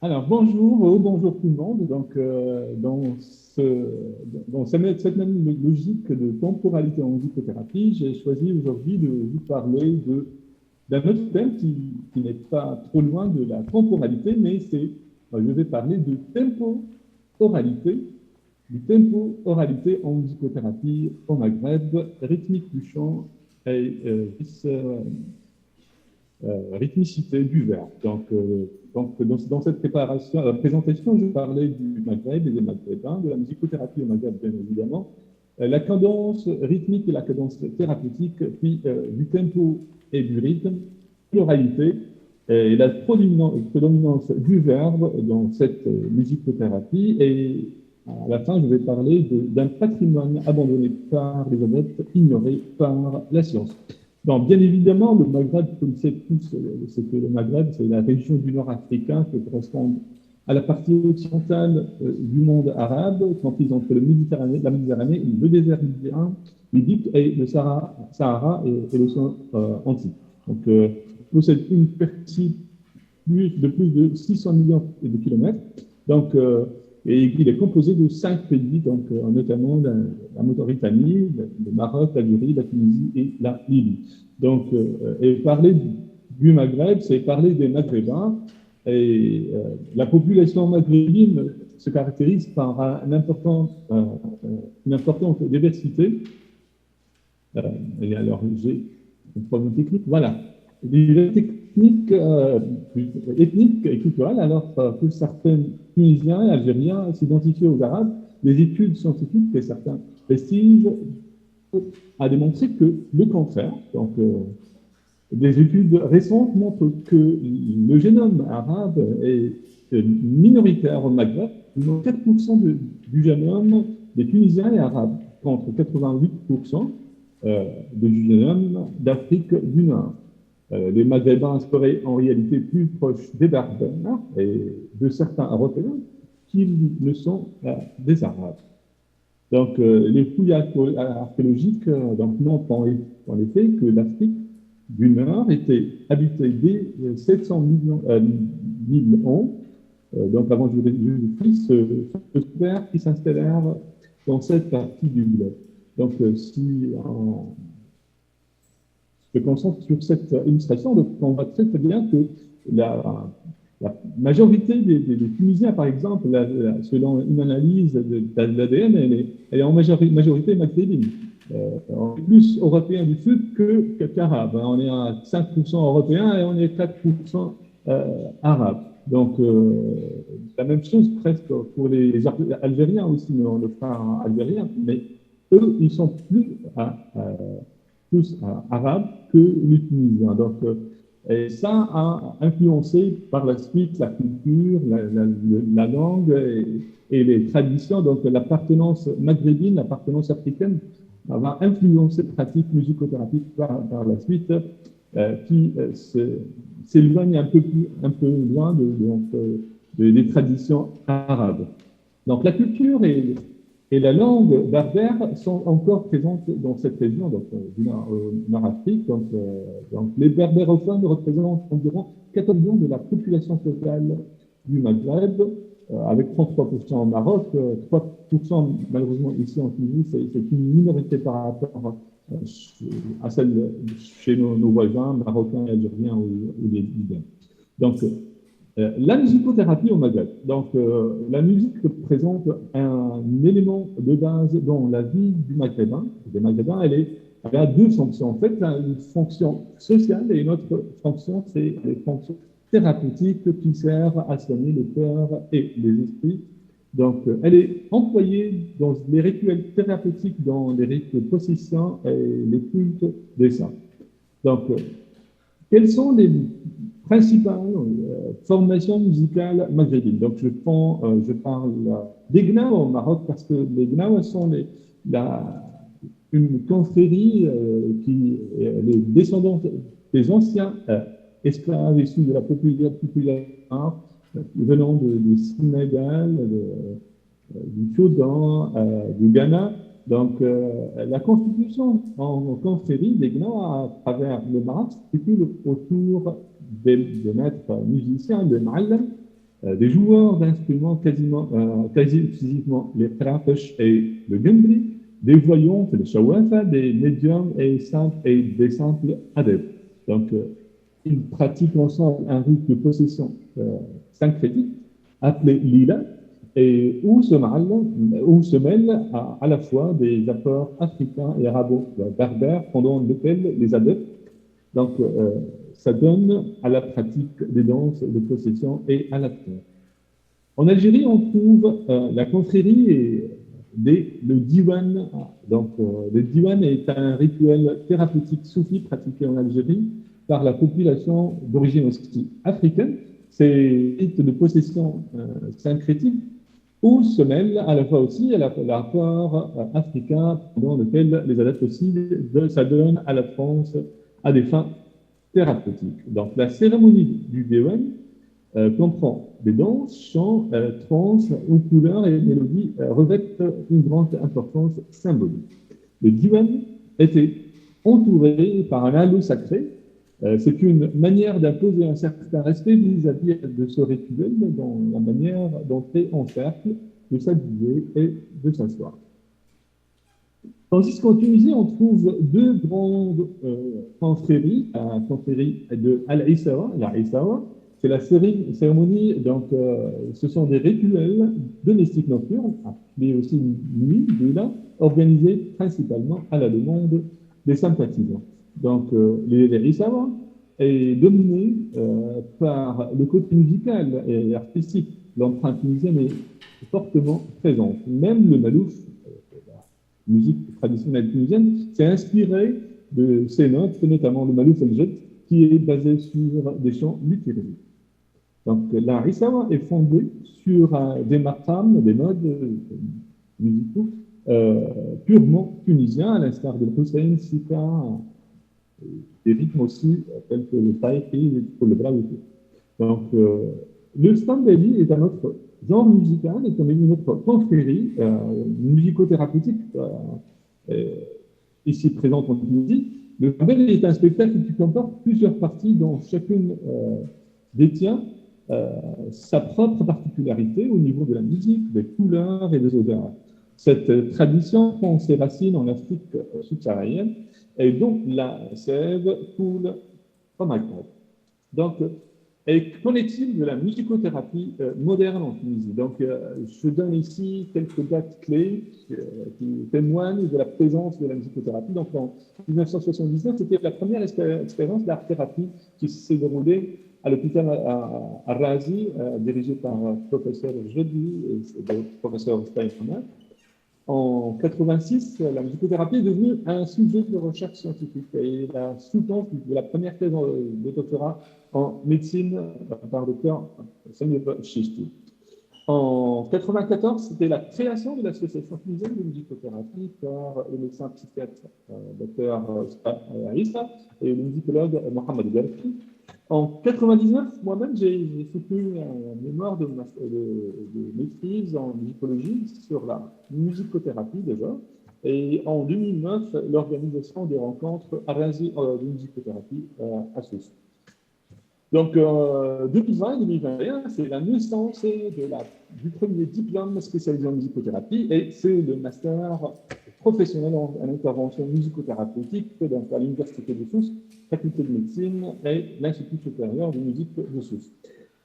Alors, bonjour, bonjour tout le monde. Donc, dans cette même logique de temporalité en musicothérapie, j'ai choisi aujourd'hui de vous parler d'un autre thème qui n'est pas trop loin de la temporalité, mais je vais parler de tempo-oralité, du tempo-oralité en musicothérapie au Maghreb, rythmique du chant et rythmicité du verbe. Dans cette présentation, je parlais du Maghreb et des Maghrébins, de la musicothérapie au Maghreb, bien évidemment, la cadence rythmique et la cadence thérapeutique, puis du tempo et du rythme, l'oralité et la prédominance du verbe dans cette musicothérapie. Et à la fin, je vais parler d'un patrimoine abandonné par les adeptes, ignoré par la science. Donc, bien évidemment, le Maghreb, comme c'est tous, c'est que le Maghreb, c'est la région du nord africain qui correspond à la partie occidentale du monde arabe, comprise entre la Méditerranée, le désert libyen, libyque et le Sahara et l'océan Antique. Donc, possède une superficie de plus de 600 millions de kilomètres. Donc, et il est composé de 5 pays, donc notamment la Mauritanie, le Maroc, l'Algérie, la Tunisie et la Libye. Donc, et parler du Maghreb, c'est parler des Maghrébins. Et la population maghrébine se caractérise par une importante diversité. Et alors, j'ai un problème technique. Voilà. Les techniques ethniques et culturelles, alors que certains Tunisiens et Algériens s'identifient aux Arabes, les études scientifiques et certains vestiges a démontré que le contraire. Donc, des études récentes montrent que le génome arabe est minoritaire au Maghreb. 4% du génome des Tunisiens est arabe, contre 88% du génome d'Afrique du Nord. Les Maghrébins seraient en réalité plus proches des Berbères et de certains Européens qu'ils ne sont des Arabes. Donc, les fouilles archéologiques montrent en effet que l'Afrique du Nord était habitée dès 700 000 ans, donc avant Jésus-Christ, qui s'installèrent dans cette partie du globe. Donc, si on se concentre sur cette illustration, donc on voit très bien que la majorité des Tunisiens, par exemple, selon une analyse de l'ADN, elle est en majorité maghrébine. On est plus européen du Sud qu'arabe. On est à 5% européen et on est 4% arabe. Donc, la même chose presque pour les Algériens aussi, le frère algérien, mais eux, ils sont plus arabes que les Tunisiens. Donc, et ça a influencé par la suite la culture, la langue et les traditions. Donc, l'appartenance maghrébine, l'appartenance africaine va influencer les pratiques musicothérapiques par la suite, qui s'éloigne un peu loin des traditions arabes. Donc, la culture et la langue berbère sont encore présentes dans cette région, donc du Nord-Afrique. Donc, les berbérophones représentent environ 14 millions de la population totale du Maghreb, avec 33% au Maroc, 3% malheureusement ici en Tunisie, c'est une minorité par rapport à celle chez nos voisins marocains, algériens ou les Libyens. Donc, la musicothérapie au Maghreb. Donc, la musique présente un élément de base dans la vie du Maghrébin. Des Maghrébins, elle a deux fonctions. En fait, une fonction sociale et une autre fonction, c'est les fonctions thérapeutiques qui servent à soigner le cœur et les esprits. Donc, elle est employée dans les rituels thérapeutiques, dans les rites de possession et les cultes des saints. Donc, quelles sont les principales formations musicales maghrébines? Donc, je parle des Gnawa au Maroc parce que les Gnawa sont une confrérie qui est les descendants des anciens esclaves issus de la population venant du Sénégal, du Soudan, du Ghana. Donc, la constitution en confrérie des Gnawa à travers le Maroc s'articule autour des maîtres musiciens, des ma'alem, des joueurs d'instruments quasi exclusivement les trapesh et le gundri, des voyants, le shawafa, des médiums et des simples adeptes. Donc, ils pratiquent ensemble un rite de possession syncrétique appelé lila, et où se mêlent à la fois des apports africains et arabo-berbères pendant lesquels les adeptes, donc, ça donne à la pratique des danses de possession et à la prière. En Algérie, on trouve la confrérie le diwan. Donc, le diwan est un rituel thérapeutique soufi pratiqué en Algérie par la population d'origine aussi africaine. C'est un rite de possession syncrétique où se mêle à la fois aussi l'apport africain dans lequel les adeptes aussi ça donne à la France à des fins thérapeutiques. Donc, la cérémonie du diwan comprend des danses, chants, transes où couleurs et mélodies revêtent une grande importance symbolique. Le diwan était entouré par un halo sacré. C'est une manière d'imposer un certain respect vis-à-vis de ce rituel dans la manière d'entrer en cercle, de s'habiller et de s'asseoir. Tandis qu'en Tunisie, on trouve deux grandes confréries, la confrérie de Al-Issawa, c'est la cérémonie, donc ce sont des rituels domestiques nocturnes, appelés aussi nuit, organisés principalement à la demande des sympathisants. Donc les Issawa est dominé par le côté musical et artistique. L'empreinte tunisienne est fortement présente. Même le malouf, la musique traditionnelle tunisienne, s'est inspiré de ces notes, notamment le malouf el-jet, qui est basé sur des chants luthériens. Donc, la Issawa est fondée sur des maqams, des modes musicaux purement tunisiens, à l'instar de Hussein, Sika, des rythmes aussi tels que le taïki ou le braouti. Donc, le stambeli est un autre genre musical, est une autre confrérie musico-thérapeutique ici présente en Tunisie. Le stambeli est un spectacle qui comporte plusieurs parties dont chacune détient sa propre particularité au niveau de la musique, des couleurs et des odeurs. Cette tradition prend ses racines en Afrique subsaharienne et dont la sève coule comme un code. Donc, et qu'en est-il de la musicothérapie moderne en Tunisie? Donc, je donne ici quelques dates clés qui témoignent de la présence de la musicothérapie. Donc, en 1979, c'était la première expérience d'art-thérapie qui s'est déroulée à l'hôpital Al-Razi, dirigé par le professeur Jodi et le professeur Steinman. En 86, la musicothérapie est devenue un sujet de recherche scientifique et la sous-tente de la première thèse de doctorat en médecine par le docteur Samir Chishti. En 94, c'était la création de l'association tunisienne de musicothérapie par le médecin psychiatre docteur Issa et le musicologue Mohamed Galfi. En 99, moi-même, j'ai soutenu un mémoire de maîtrise en musicologie sur la musicothérapie déjà. Et en 2009, l'organisation des rencontres de musicothérapie associée. Donc, 2020 et 2021, c'est la naissance du premier diplôme spécialisé en musicothérapie et c'est le master professionnel en intervention musicothérapeutique à l'Université de Sousse, faculté de médecine et l'Institut supérieur de musique de Sousse.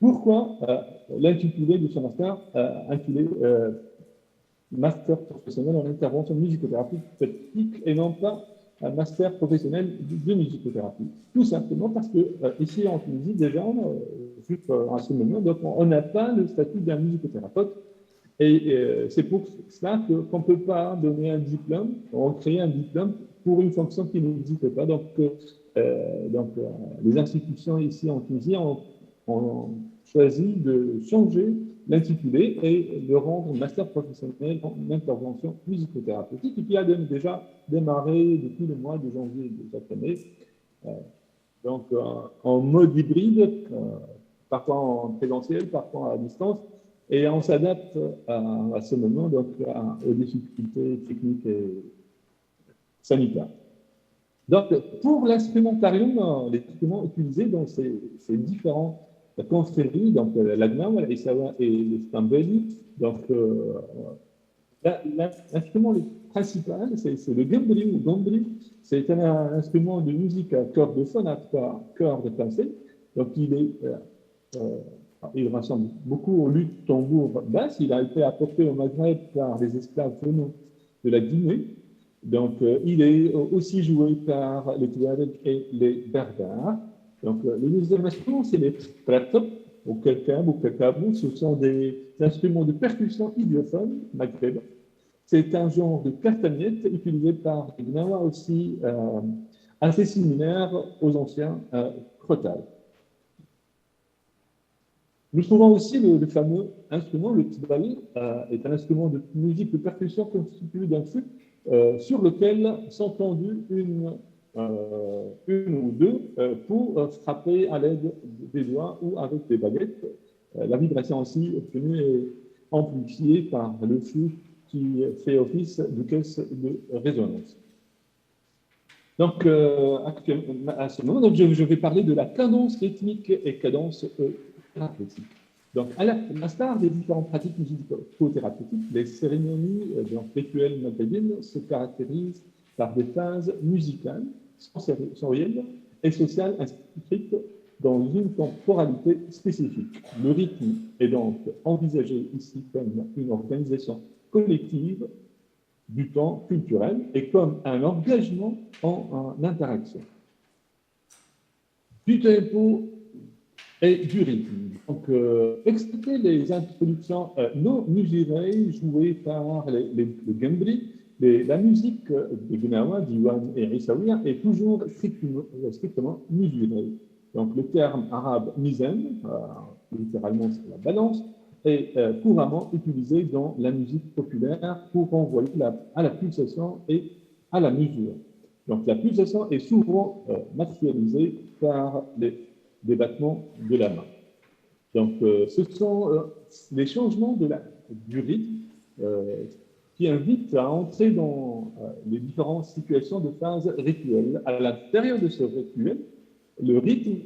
Pourquoi l'intitulé de ce master, intitulé master professionnel en intervention musicothérapeutique et non pas un master professionnel de musicothérapie? Tout simplement parce que ici en Tunisie, déjà, à ce moment, donc, on n'a pas le statut d'un musicothérapeute. Et c'est pour cela qu'on ne peut pas donner un diplôme, on crée un diplôme pour une fonction qui n'existe pas. Donc, les institutions ici en Tunisie ont choisi de changer l'intitulé et de rendre master professionnel en intervention musicothérapeutique, et qui a déjà démarré depuis le mois de janvier de cette année. Donc, en mode hybride, parfois en présentiel, parfois à distance, et on s'adapte à ce moment donc, aux difficultés techniques et sanitaires. Donc, pour l'instrumentarium, les instruments utilisés dans ces différents la confrérie, donc la Gnawa, l'Issawa et l'Istambeli. Donc, l'instrument principal, c'est le gambri ou gambri. C'est un instrument de musique à cordes-phone, à 3 cordes pincées. Donc, euh, il ressemble beaucoup au luth tambour basse. Il a été apporté au Maghreb par des esclaves venant de la Guinée. Donc, il est aussi joué par les Touaregs et les Berbères. Donc, le deuxième instrument, c'est les tratop ou kelkab ou kelkabou. Ce sont des instruments de percussion idiophones maghrébins. C'est un genre de castagnette utilisé par les Gnawa aussi, assez similaire aux anciens crotales. Nous trouvons aussi le fameux instrument, le tibali, est un instrument de musique de percussion constitué d'un fût sur lequel sont tendues une ou deux pour frapper à l'aide des doigts ou avec des baguettes. La vibration aussi obtenue est amplifiée par le fût qui fait office de caisse de résonance. Donc, à ce moment, donc, je vais parler de la cadence rythmique et cadence thérapeutique. Donc, à l'instar des différentes pratiques musicothérapeutiques, les cérémonies rituelles maghrébines se caractérisent par des phases musicales, sensorielles et sociales inscrites dans une temporalité spécifique. Le rythme est donc envisagé ici comme une organisation collective du temps culturel et comme un engagement en interaction. Du tempo et du rythme. Donc, expliquer les introductions non mesurées jouées par les gambri, la musique de Gnawa, Diwan et Issaouia est toujours strictement mesurée. Donc, le terme arabe mizan, littéralement c'est la balance, est couramment utilisé dans la musique populaire pour renvoyer à la pulsation et à la mesure. Donc, la pulsation est souvent matérialisée par des battements de la main. Donc, ce sont les changements du rythme qui invitent à entrer dans les différentes situations de phase rituelle. À l'intérieur de ce rituel, le rythme,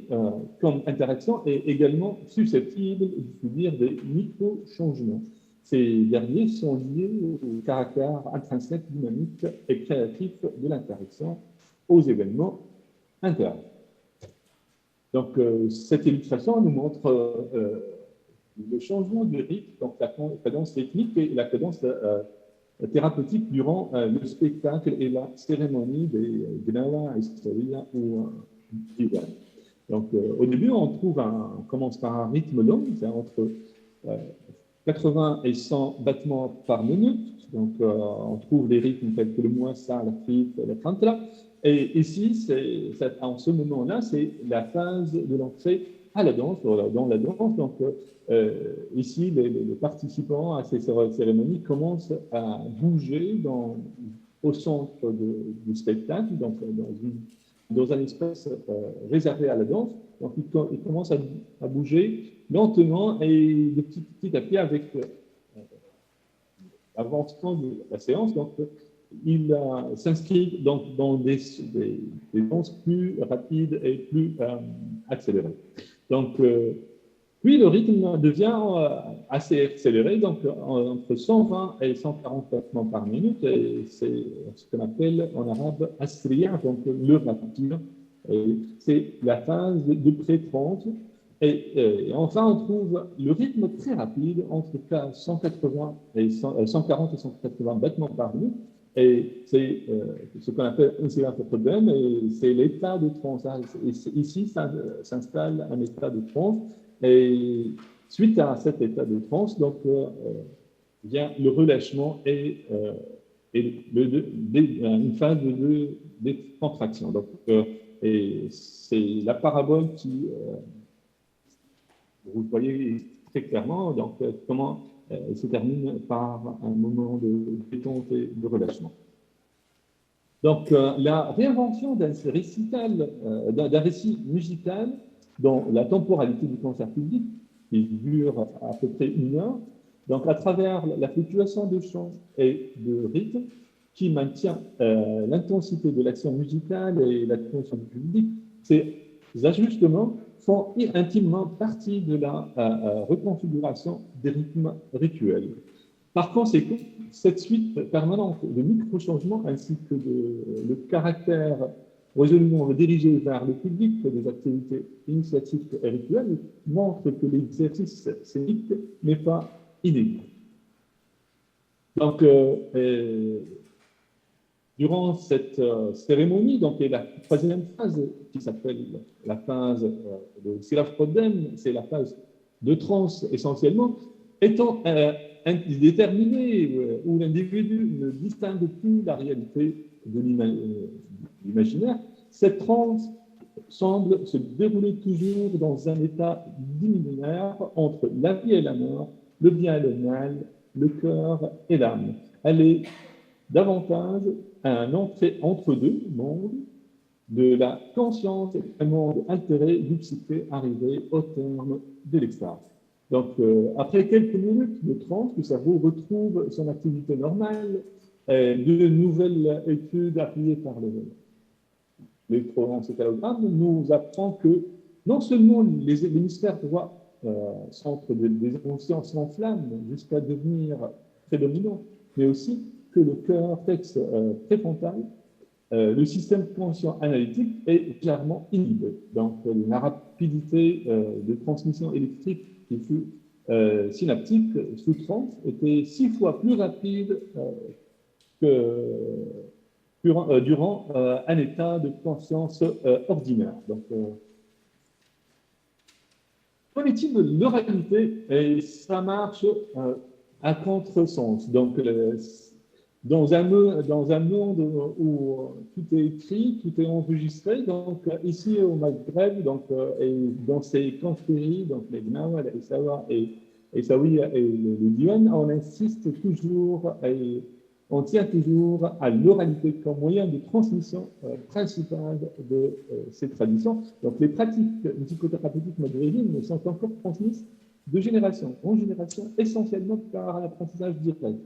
comme interaction, est également susceptible de subir des micro-changements. Ces derniers sont liés au caractère intrinsèque, dynamique et créatif de l'interaction aux événements internes. Donc, cette illustration nous montre le changement du rythme, donc la cadence rythmique et la cadence thérapeutique durant le spectacle et la cérémonie des Gnawa, Issaouia ou Diwan. Donc, au début, on commence par un rythme long, c'est entre 80 et 100 battements par minute. Donc, on trouve des rythmes tels que le muassa, la frite, la khantla. Et ici, en ce moment-là, c'est la phase de l'entrée à la danse, dans la danse. Donc, ici, les participants à ces cérémonies commencent à bouger au centre du spectacle, donc dans un espace réservé à la danse. Donc, ils commencent à bouger lentement et de petit à petit avec l'avancement de la séance. Donc, il s'inscrit dans des danses plus rapides et plus accélérées. Donc, puis le rythme devient assez accéléré, donc entre 120 et 140 battements par minute, et c'est ce qu'on appelle en arabe asriya, donc le rapide. C'est la phase de pré-trance. Et enfin, on trouve le rythme très rapide entre 140 et 180 battements par minute. Et c'est ce qu'on appelle un problème, et c'est l'état de transe. Ici, ça s'installe un état de transe, et suite à cet état de transe, donc, vient le relâchement et une phase de décontraction. Donc, et c'est la parabole qui, vous voyez très clairement, donc, comment se termine par un moment de détente et de relâchement. Donc, la réinvention d'un récit musical dans la temporalité du concert public, qui dure à peu près 1 heure, donc à travers la fluctuation de chant et de rythme, qui maintient l'intensité de l'action musicale et l'attention du public, ces ajustements font intimement partie de la reconfiguration des rythmes rituels. Par conséquent, cette suite permanente de micro-changements ainsi que le caractère résolument dirigé vers le public des activités initiatiques et rituelles montrent que l'exercice scénique n'est pas inné. Donc, durant cette cérémonie, donc, et la troisième phase, qui s'appelle la phase de Silaf Kodem, c'est la phase de transe essentiellement, étant déterminée où l'individu ne distingue plus la réalité de l'imaginaire, cette transe semble se dérouler toujours dans un état liminaire entre la vie et la mort, le bien et le mal, le cœur et l'âme. Elle est davantage un entrée entre deux mondes de la conscience et un monde altéré du psyché arrivé au terme de l'extase. Donc, après quelques minutes de transe, le cerveau retrouve son activité normale. De nouvelles études appuyées par l'électroencéphalogramme nous apprend que non seulement l'hémisphère droit, centre des émotions, s'enflamme jusqu'à devenir prédominant, mais aussi que le cortex préfrontal, le système conscient analytique est clairement inhibé. Donc, la rapidité de transmission électrique qui fut synaptique sous transe était 6 fois plus rapide que durant un état de conscience ordinaire. Donc, qu'en est-il de l'oralité? Et ça marche à contresens. Donc, dans un monde où tout est écrit, tout est enregistré, donc ici au Maghreb, donc, et dans ces confréries, donc les Gnawa, les Essawa et Sawiya et le Diwan, on insiste toujours et on tient toujours à l'oralité comme moyen de transmission principale de ces traditions. Donc les pratiques psychothérapeutiques maghrébines sont encore transmises de génération en génération, essentiellement par l'apprentissage direct,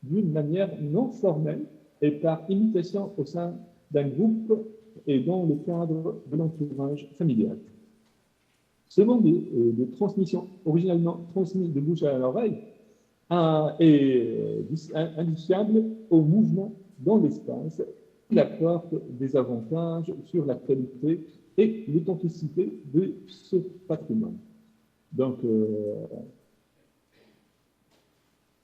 d'une manière non formelle et par imitation au sein d'un groupe et dans le cadre de l'entourage familial. Ce mode de transmission, originellement transmis de bouche à l'oreille, est indissociable au mouvement dans l'espace. Il apporte des avantages sur la qualité et l'authenticité de ce patrimoine. Donc,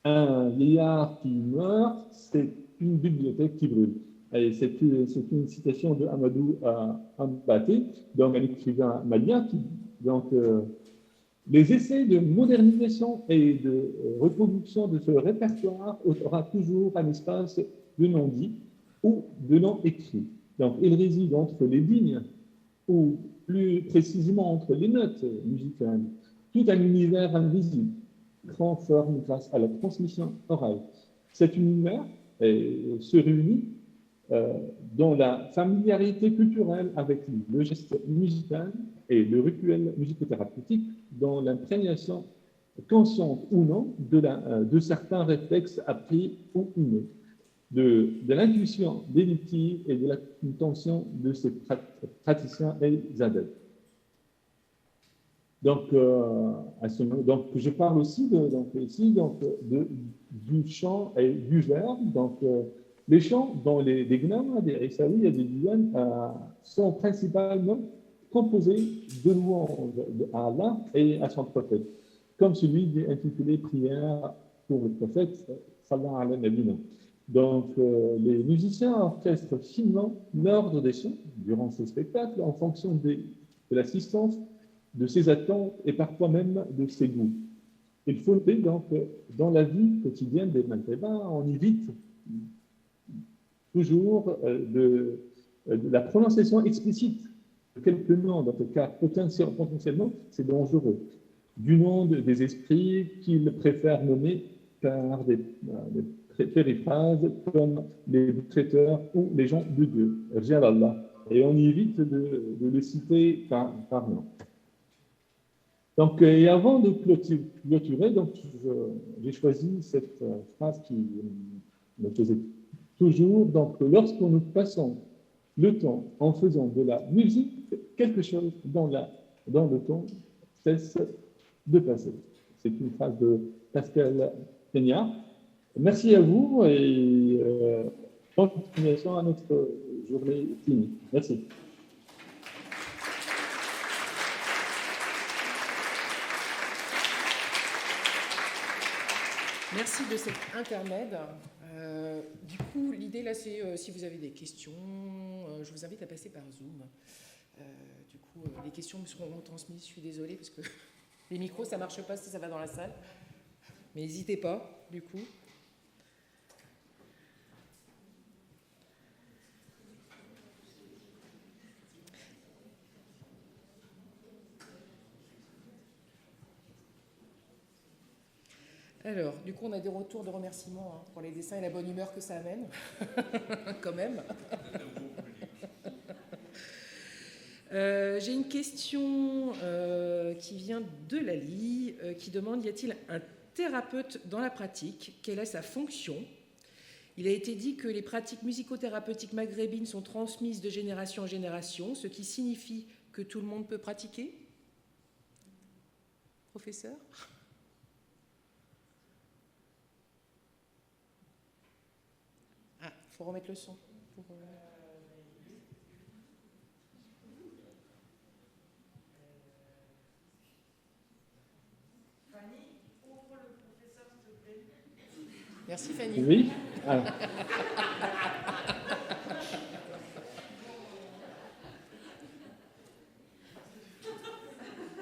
un vieillard qui meurt, c'est une bibliothèque qui brûle. C'est une citation de Amadou Hampâté, donc un écrivain malien qui, donc, les essais de modernisation et de reproduction de ce répertoire aura toujours un espace de non-dit ou de non-écrit. Donc, il réside entre les lignes, ou plus précisément entre les notes musicales, tout un univers invisible, prend forme grâce à la transmission orale. Cet univers se réunit dans la familiarité culturelle avec le geste musical et le rituel musicothérapeutique, dans l'imprégnation consciente ou non de certains réflexes appris ou innés, de l'intuition déductive et de l'intention de ces praticiens et adeptes. Donc, donc je parle aussi du chant et du verbe. Donc, les chants dans les Gnawa, des Essaouis et des Diwan sont principalement composés de louanges à Allah et à son prophète, comme celui intitulé Prière pour le prophète, Sallallahu alayhi wa sallam. Donc, les musiciens orchestrent finement l'ordre des chants durant ces spectacles en fonction de l'assistance, de ses attentes et parfois même de ses goûts. Il faut noter donc dans la vie quotidienne des Maghrébins, on évite toujours de la prononciation explicite de quelques noms, car potentiellement c'est dangereux, du nom des esprits qu'ils préfèrent nommer par des périphrases comme les traiteurs ou les gens de Dieu, Rijal Allah, et on évite de le citer par nom. Donc, et avant de clôturer, donc, j'ai choisi cette phrase qui me faisait toujours. Donc, lorsque nous passons le temps en faisant de la musique, quelque chose dans la dans le temps cesse de passer. C'est une phrase de Pascal Peña. Merci à vous et bonne continuation à notre journée clinique. Merci. Merci de cet intermède. Du coup, l'idée là, c'est si vous avez des questions, je vous invite à passer par Zoom. Du coup, les questions me seront transmises. Je suis désolée parce que les micros, ça ne marche pas si ça va dans la salle. Mais n'hésitez pas, du coup. Alors, du coup, on a des retours de remerciements pour les dessins et la bonne humeur que ça amène, quand même. J'ai une question qui vient de Lali, qui demande, y a-t-il un thérapeute dans la pratique? Quelle est sa fonction? Il a été dit que les pratiques musicothérapeutiques maghrébines sont transmises de génération en génération, ce qui signifie que tout le monde peut pratiquer? Professeur? Ah, il faut remettre le son. Merci Fanny. Oui. Alors.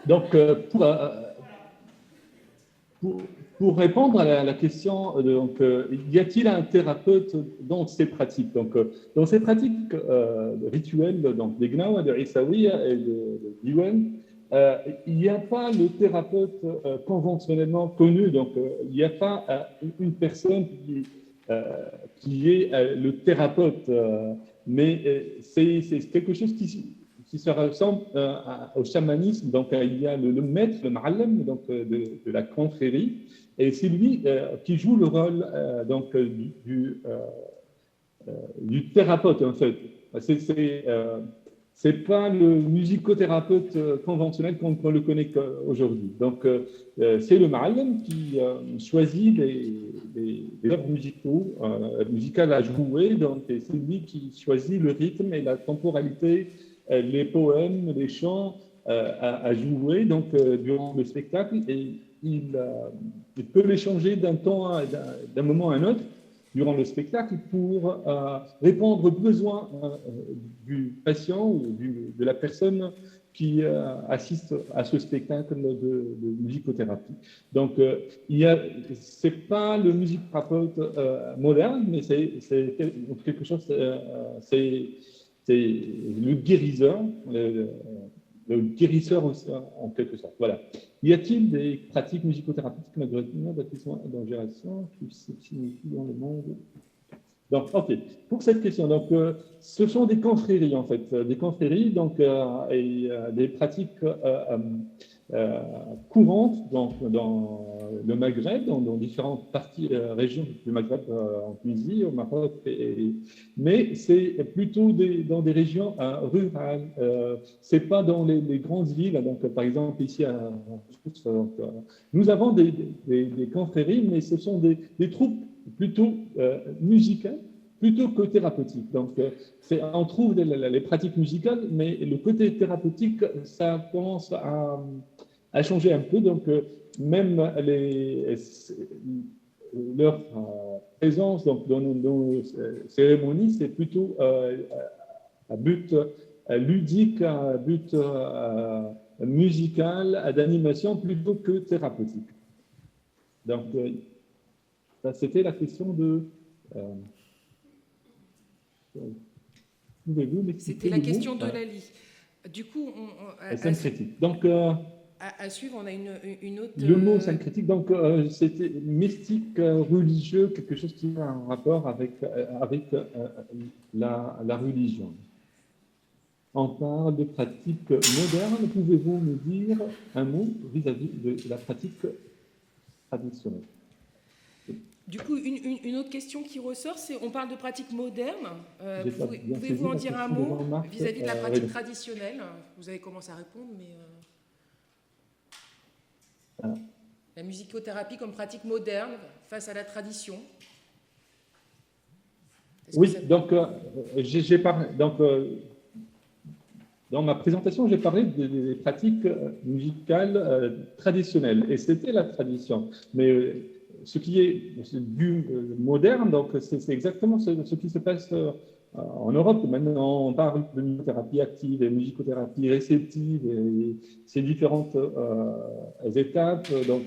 Donc, pour répondre à la question, donc, y a-t-il un thérapeute dans ces pratiques? Donc, dans ces pratiques rituelles, donc des Gnawa, de Issaouia et de Diwan, il n'y a pas le thérapeute conventionnellement connu. Donc, il n'y a pas une personne qui est le thérapeute, mais c'est quelque chose qui se ressemble au chamanisme. Donc, il y a le maître, le ma'alem, donc de la confrérie, et c'est lui qui joue le rôle donc du thérapeute en fait. C'est pas le musicothérapeute conventionnel qu'on le connaît aujourd'hui. Donc, c'est le ma'alem qui choisit les œuvres musicales à jouer. Donc, c'est lui qui choisit le rythme et la temporalité, les poèmes, les chants à jouer donc, durant le spectacle. Et il peut les changer d'un moment à un autre durant le spectacle pour répondre aux besoins du patient ou de la personne qui assiste à ce spectacle de musicothérapie. Donc, c'est pas le musicothérapeute moderne, mais c'est quelque chose, c'est le guérisseur, le guérisseur en quelque sorte. Voilà. Y a-t-il des pratiques musicothérapeutiques maghrébines d'ingération qui se signifient dans le monde? Donc, OK. Pour cette question, donc, ce sont des confréries, en fait, des confréries, donc, et des pratiques courantes dans le Maghreb, dans différentes régions du Maghreb, en Tunisie, au Maroc, mais c'est plutôt dans des régions rurales. C'est pas dans les grandes villes. Donc, par exemple, ici à nous avons des confréries, mais ce sont des troupes plutôt musicales, plutôt que thérapeutiques. Donc, on trouve les pratiques musicales, mais le côté thérapeutique, ça commence à changer un peu. Donc, même leur présence donc, dans nos cérémonies, c'est plutôt à but ludique, à but musical, d'animation, plutôt que thérapeutique. Donc, c'était la question de... pouvez-vous m'expliquer? C'était la question de Lali. Du coup, syncrétique. Donc, à suivre, on a une autre... Le mot syncrétique, donc, c'était mystique, religieux, quelque chose qui a un rapport avec la religion. On parle de pratique moderne. Pouvez-vous me dire un mot vis-à-vis de la pratique traditionnelle? Du coup, une autre question qui ressort, c'est on parle de pratique moderne. Pouvez-vous en dire un mot vis-à-vis de la pratique traditionnelle? Vous avez commencé à répondre, mais... La musicothérapie comme pratique moderne face à la tradition. Oui, donc, dans ma présentation, j'ai parlé des pratiques musicales traditionnelles, et c'était la tradition. Mais ce qui est du moderne, donc c'est exactement ce qui se passe en Europe. Maintenant, on parle de musicothérapie active et musicothérapie réceptive et ces différentes étapes. Donc,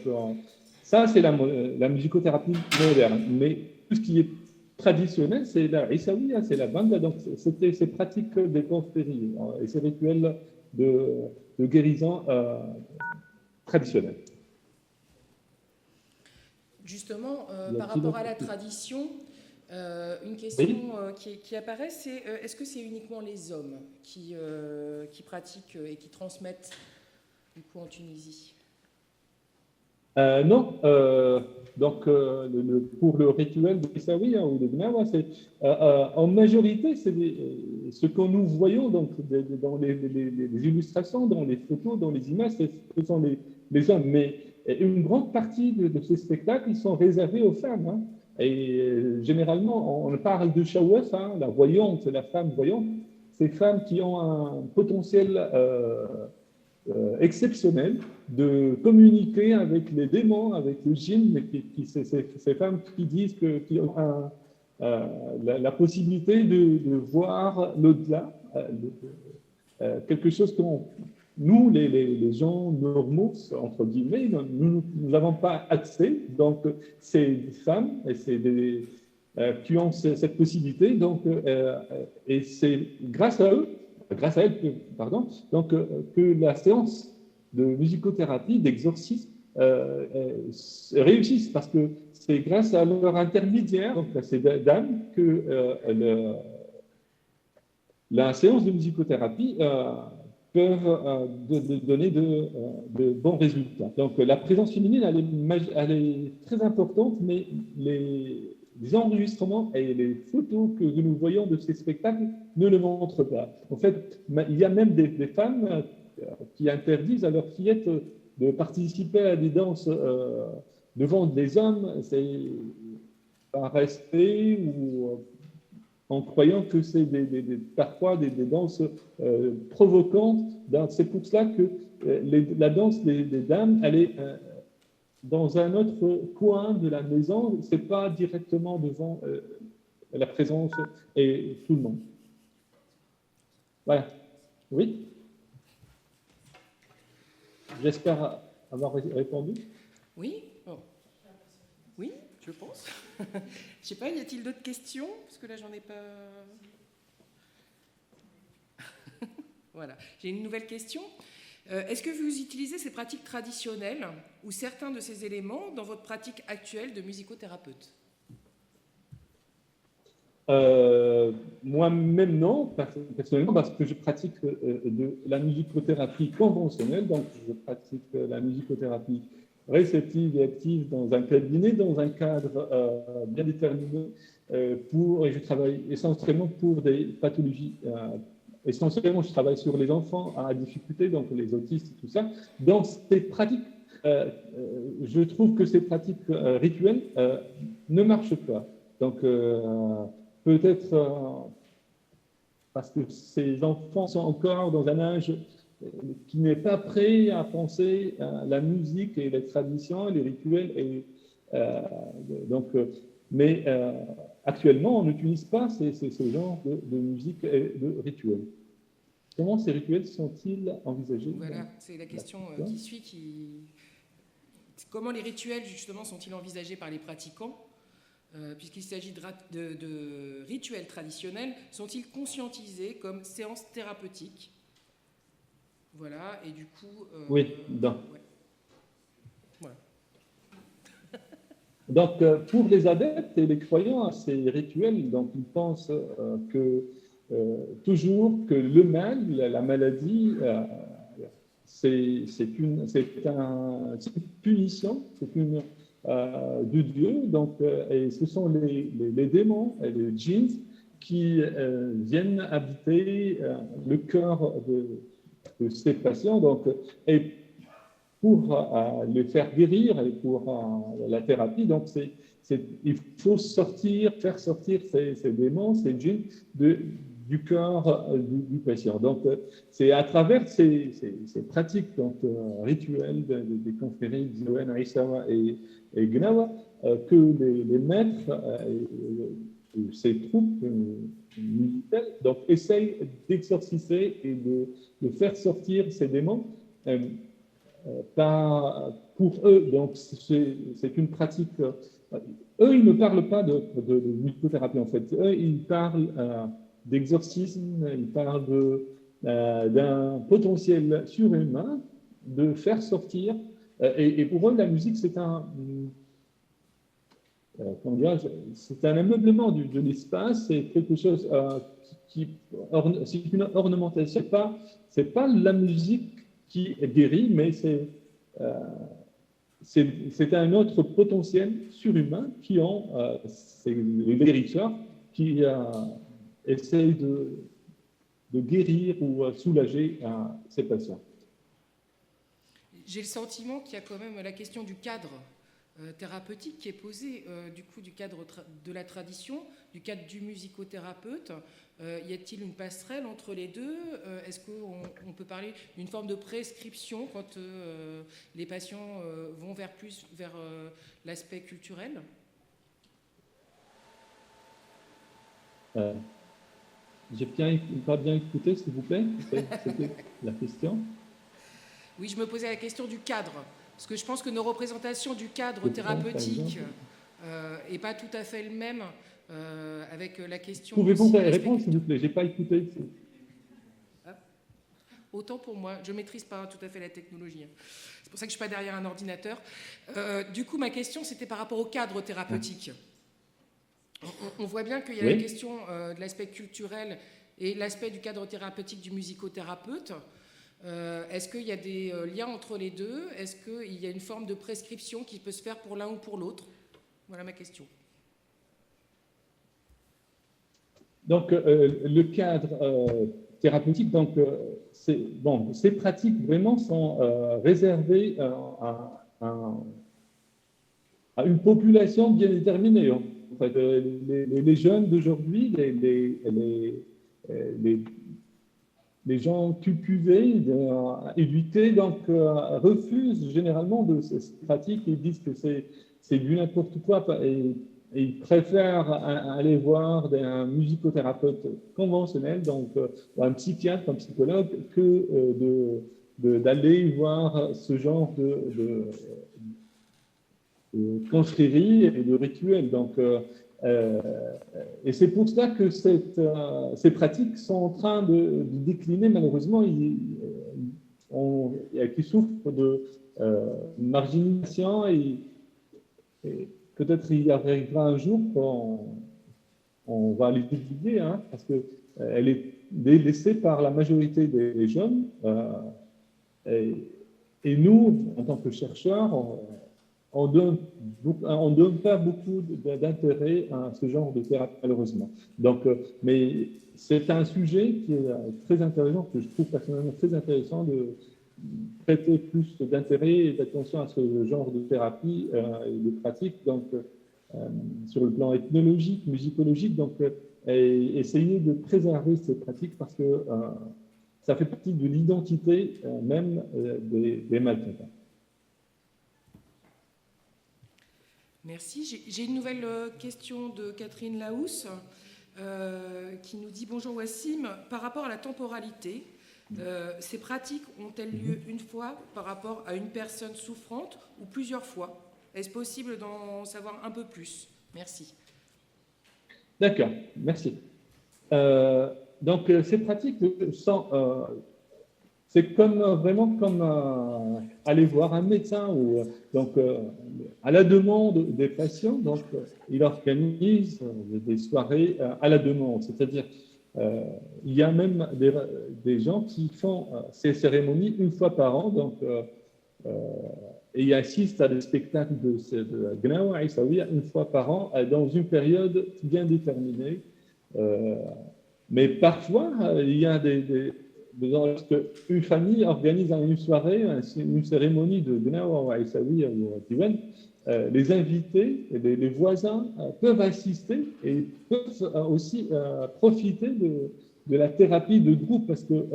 ça, c'est la musicothérapie moderne. Mais tout ce qui est traditionnel, c'est la Issaouia, c'est la banda. Donc, c'était ces pratiques des confréries et ces rituels de guérison traditionnels. Justement, par rapport à la tradition, une question qui apparaît, c'est est-ce que c'est uniquement les hommes qui pratiquent et qui transmettent du coup en Tunisie? Non, donc pour le rituel de Issaoui ou de Gnawa, c'est en majorité, c'est ce que nous voyons donc dans les illustrations, dans les photos, dans les images, ce sont les hommes. Mais une grande partie de ces spectacles, ils sont réservés aux femmes. Hein. Et généralement, on parle de Shawaf, hein, la voyante, la femme voyante, ces femmes qui ont un potentiel exceptionnel de communiquer avec les démons, avec le djinn, ces femmes qui disent qui ont la possibilité de voir l'au-delà, quelque chose que nous, les gens normaux, entre guillemets, nous n'avons pas accès. Donc, c'est des femmes et c'est qui ont cette possibilité. Donc, et c'est grâce à eux, grâce à elles, pardon, donc, que la séance de musicothérapie, d'exorcisme, réussissent parce que c'est grâce à leur intermédiaire, donc à ces dames, que la séance de musicothérapie peuvent donner de bons résultats. Donc la présence féminine, elle est très importante, mais les enregistrements et les photos que nous voyons de ces spectacles ne le montrent pas. En fait, il y a même des femmes qui interdisent à leurs fillettes de participer à des danses devant des hommes, c'est par respect ou en croyant que c'est parfois des danses provocantes. C'est pour cela que la danse des dames, elle est dans un autre coin de la maison, c'est pas directement devant la présence et tout le monde. Voilà. Oui. J'espère avoir répondu. Oui. Oh. Oui, je pense. Je sais pas, y a-t-il d'autres questions? Parce que là, j'en ai pas. Voilà. J'ai une nouvelle question. Est-ce que vous utilisez ces pratiques traditionnelles ou certains de ces éléments dans votre pratique actuelle de musicothérapeute? Moi-même, non, personnellement, parce que je pratique de la musicothérapie conventionnelle, donc je pratique la musicothérapie réceptive et active dans un cabinet, dans un cadre bien déterminé, et je travaille essentiellement pour des pathologies. Essentiellement, je travaille sur les enfants à difficulté, donc les autistes et tout ça. Dans ces pratiques, je trouve que ces pratiques rituelles ne marchent pas. Donc, peut-être parce que ces enfants sont encore dans un âge qui n'est pas prêt à penser à la musique et les traditions, les rituels. Et, mais actuellement, on n'utilise pas ce genre de musique et de rituels. Comment ces rituels sont-ils envisagés? Voilà, c'est la question qui suit. Comment les rituels, justement, sont-ils envisagés par les pratiquants? Puisqu'il s'agit de rituels traditionnels, sont-ils conscientisés comme séances thérapeutiques? Voilà, et du coup... oui, non. Ouais. Voilà. Donc, pour les adeptes et les croyants à ces rituels, donc, ils pensent toujours que le mal, la maladie, c'est une punition, c'est une de Dieu. Donc, et ce sont les démons et les djinns qui viennent habiter le cœur de ces patients. Donc, et pour les faire guérir et pour la thérapie. Donc, il faut faire sortir ces démons, ces djinns du cœur du patient. Donc, c'est à travers ces pratiques donc, rituelles des confréries d'Iwen, Aïssawa et Gnawa que les maîtres et ces troupes militaires donc, essayent d'exorciser et de faire sortir ces démons. Pour eux, donc c'est une pratique. Eux, ils ne parlent pas de musicothérapie en fait. Eux, ils parlent d'exorcisme, ils parlent d'un potentiel surhumain de faire sortir. Et pour eux, la musique, c'est c'est un ameublement de l'espace, c'est quelque chose c'est une ornementation. C'est pas la musique qui guérit, mais c'est un autre potentiel surhumain qui ont les guérisseurs qui essayent de guérir ou soulager ces patients. J'ai le sentiment qu'il y a quand même la question du cadre thérapeutique qui est posée, du coup du cadre de la tradition, du cadre du musicothérapeute. Y a-t-il une passerelle entre les deux? Est-ce qu'on peut parler d'une forme de prescription quand les patients vont vers l'aspect culturel? J'ai pas bien écouté, s'il vous plaît. C'était la question. Oui, je me posais la question du cadre. Parce que je pense que nos représentations du cadre thérapeutique n'est pas tout à fait le même avec la question... Pouvez-vous répondre, s'il vous plaît? Je n'ai pas écouté. Autant pour moi, je ne maîtrise pas tout à fait la technologie. C'est pour ça que je ne suis pas derrière un ordinateur. Du coup, ma question, c'était par rapport au cadre thérapeutique. On voit bien qu'il y a la question de l'aspect culturel et l'aspect du cadre thérapeutique du musicothérapeute. Est-ce qu'il y a des liens entre les deux? Est-ce qu'il y a une forme de prescription qui peut se faire pour l'un ou pour l'autre? Voilà ma question. Donc, le cadre thérapeutique, donc, ces pratiques vraiment sont réservées à une population bien déterminée. En fait, les jeunes d'aujourd'hui, les gens cultivés, éduqués, donc refusent généralement de ces pratiques et disent que c'est du n'importe quoi et ils préfèrent aller voir un musicothérapeute conventionnel, donc un psychiatre, un psychologue, que d'aller voir ce genre de confrérie et de rituels. Donc, et c'est pour cela que ces pratiques sont en train de décliner, malheureusement, qui souffrent de marginalisation et peut-être il y arrivera un jour qu'on va les oublier, hein, parce qu'elle est délaissée par la majorité des jeunes. Et nous, en tant que chercheurs, on ne donne pas beaucoup d'intérêt à ce genre de thérapie, malheureusement. Donc, mais c'est un sujet qui est très intéressant, que je trouve personnellement très intéressant de prêter plus d'intérêt et d'attention à ce genre de thérapie et de pratique, donc sur le plan ethnologique, musicologique, donc essayer de préserver ces pratiques parce que ça fait partie de l'identité même des maltraitants. Merci. J'ai une nouvelle question de Catherine Laousse qui nous dit « Bonjour Wassim, par rapport à la temporalité, ces pratiques ont-elles lieu une fois par rapport à une personne souffrante ou plusieurs fois? Est-ce possible d'en savoir un peu plus? Merci. » D'accord, merci. Donc, ces pratiques sont... c'est vraiment comme aller voir un médecin ou donc à la demande des patients. Donc, il organise des soirées à la demande. C'est-à-dire, il y a même des gens qui font ces cérémonies une fois par an. Donc, et ils assistent à des spectacles de Gnawa Aïssawiya une fois par an dans une période bien déterminée. Mais parfois, il y a lorsque une famille organise une soirée, une cérémonie de Gnawa ou Aïssawi ou Tiwan, les invités et les voisins peuvent assister et peuvent aussi profiter de la thérapie de groupe parce que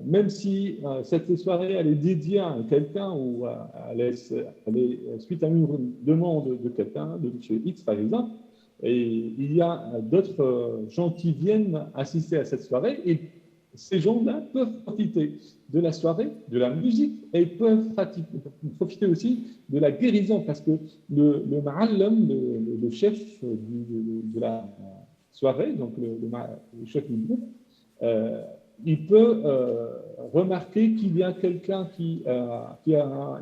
même si cette soirée elle est dédiée à quelqu'un ou elle est suite à une demande de quelqu'un, de M. X par exemple, et il y a d'autres gens qui viennent assister à cette soirée et ces gens-là peuvent profiter de la soirée, de la musique et peuvent profiter aussi de la guérison parce que le ma'allam, le chef de la soirée, donc le chef du groupe, il peut remarquer qu'il y a quelqu'un qui a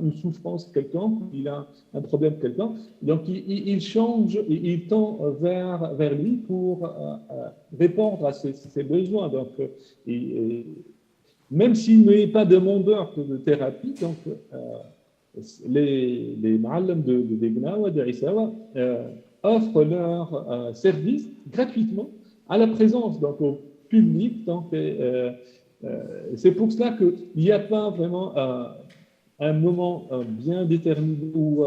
une souffrance quelconque, il a un problème quelconque, donc il change, il tend vers lui pour répondre à ses besoins. Donc, même s'il n'est pas demandeur de thérapie, donc les ma'allam de Gnawa, de Issawa, offrent leur service gratuitement à la présence, donc au public. Donc, c'est pour cela qu'il n'y a pas vraiment un moment bien déterminé où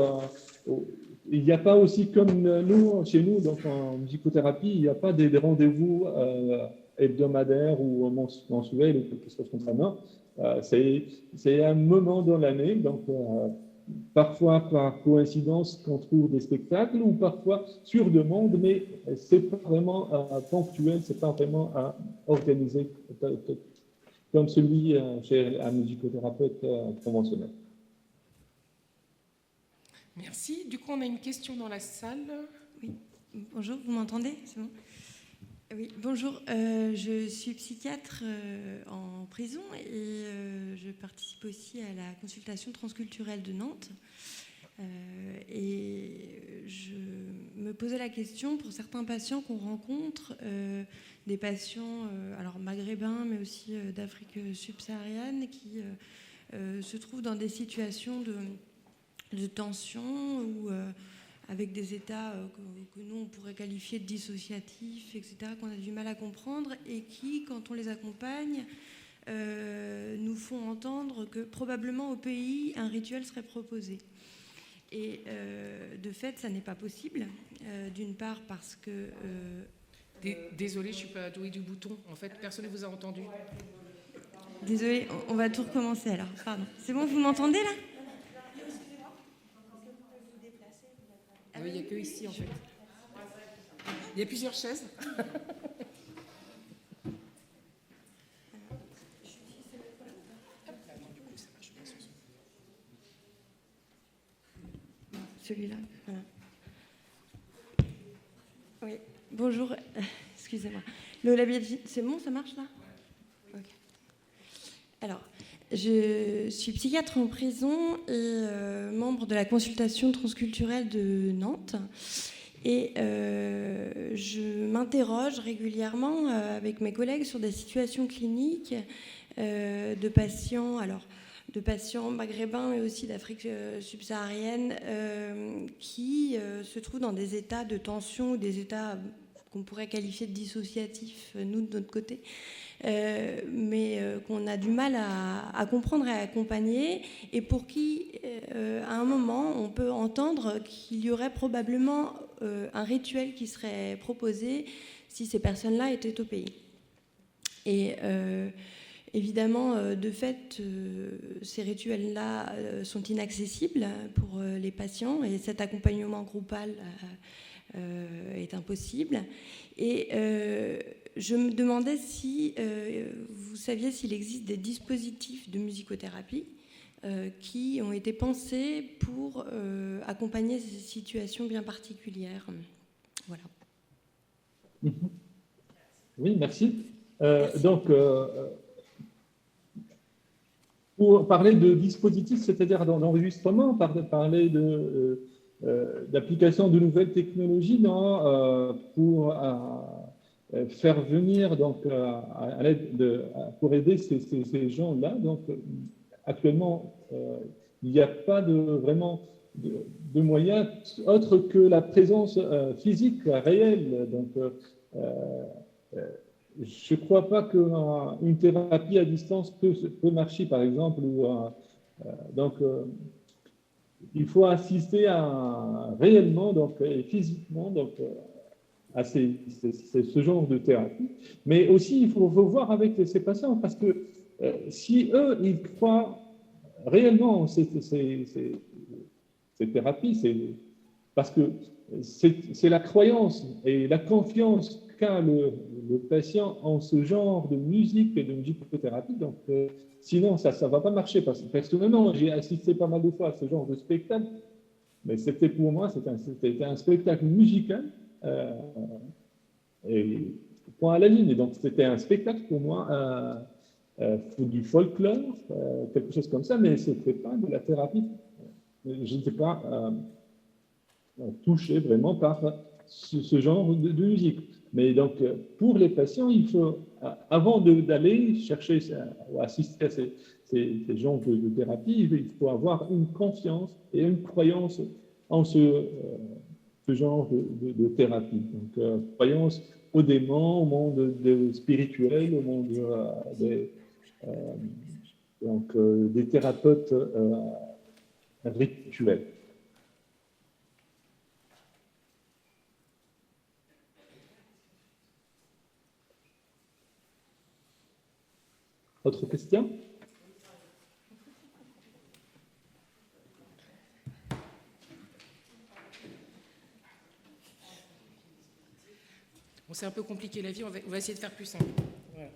il n'y a pas aussi comme nous, chez nous, donc en musicothérapie, il n'y a pas des rendez-vous hebdomadaires ou mensuels ou quelque chose comme ça. Non, c'est un moment dans l'année, donc parfois par coïncidence qu'on trouve des spectacles ou parfois sur demande, mais c'est pas vraiment ponctuel, c'est pas vraiment organisé comme celui chez un musicothérapeute conventionnel. Merci. Du coup, on a une question dans la salle. Oui. Bonjour, vous m'entendez? C'est bon? Oui, bonjour. Je suis psychiatre en prison et je participe aussi à la consultation transculturelle de Nantes. Et je me posais la question pour certains patients qu'on rencontre, des patients alors maghrébins mais aussi d'Afrique subsaharienne qui se trouvent dans des situations de tension ou avec des états que nous on pourrait qualifier de dissociatifs, etc., qu'on a du mal à comprendre et qui, quand on les accompagne, nous font entendre que probablement au pays un rituel serait proposé. Et de fait, ça n'est pas possible. D'une part parce que... Désolée, je ne suis pas douée du bouton. En fait, personne ne vous a entendu. Désolée, on va tout recommencer alors. Pardon. C'est bon, vous m'entendez là? Oui, il n'y a que ici en fait. Il y a plusieurs chaises. Celui-là, voilà. Oui, bonjour, excusez-moi. Lola Bielgi, c'est bon, ça marche là? Ok. Alors, je suis psychiatre en prison et membre de la consultation transculturelle de Nantes. Et je m'interroge régulièrement avec mes collègues sur des situations cliniques de patients, de patients maghrébins mais aussi d'Afrique subsaharienne qui se trouvent dans des états de tension ou des états qu'on pourrait qualifier de dissociatifs, nous de notre côté, mais qu'on a du mal à comprendre et à accompagner, et pour qui, à un moment, on peut entendre qu'il y aurait probablement un rituel qui serait proposé si ces personnes-là étaient au pays. Et évidemment, de fait, ces rituels-là sont inaccessibles pour les patients, et cet accompagnement groupal est impossible. Et je me demandais si vous saviez s'il existe des dispositifs de musicothérapie qui ont été pensés pour accompagner ces situations bien particulières. Voilà. Oui, merci. Donc, pour parler de dispositifs, c'est-à-dire d'enregistrement, parler d'application de nouvelles technologies pour faire venir, donc, à l'aide pour aider ces gens-là. Donc, actuellement, il n'y a pas vraiment de moyens autres que la présence physique réelle. Donc, je ne crois pas qu'une thérapie à distance peut marcher, par exemple. Donc, il faut assister réellement, donc, et physiquement, donc, à ce genre de thérapie. Mais aussi, il faut voir avec ces patients, parce que si eux, ils croient réellement ces thérapies, parce que c'est la croyance et la confiance qu'a le patient en ce genre de musique et de musicothérapie. Donc, sinon, ça ne va pas marcher. Parce que personnellement, j'ai assisté pas mal de fois à ce genre de spectacle, mais c'était pour moi, c'était un spectacle musical et point à la ligne. Et donc, c'était un spectacle pour moi, du folklore, quelque chose comme ça, mais ce n'était pas de la thérapie. Je n'étais pas touché vraiment par ce genre de musique. Mais donc, pour les patients, il faut, avant d'aller chercher ou assister à ces genres de thérapie, il faut avoir une confiance et une croyance en ce genre de thérapie. Donc, croyance au démon, au monde spirituel, au monde des thérapeutes rituels. Autre question? Bon, c'est un peu compliqué la vie, on va essayer de faire plus simple. Voilà.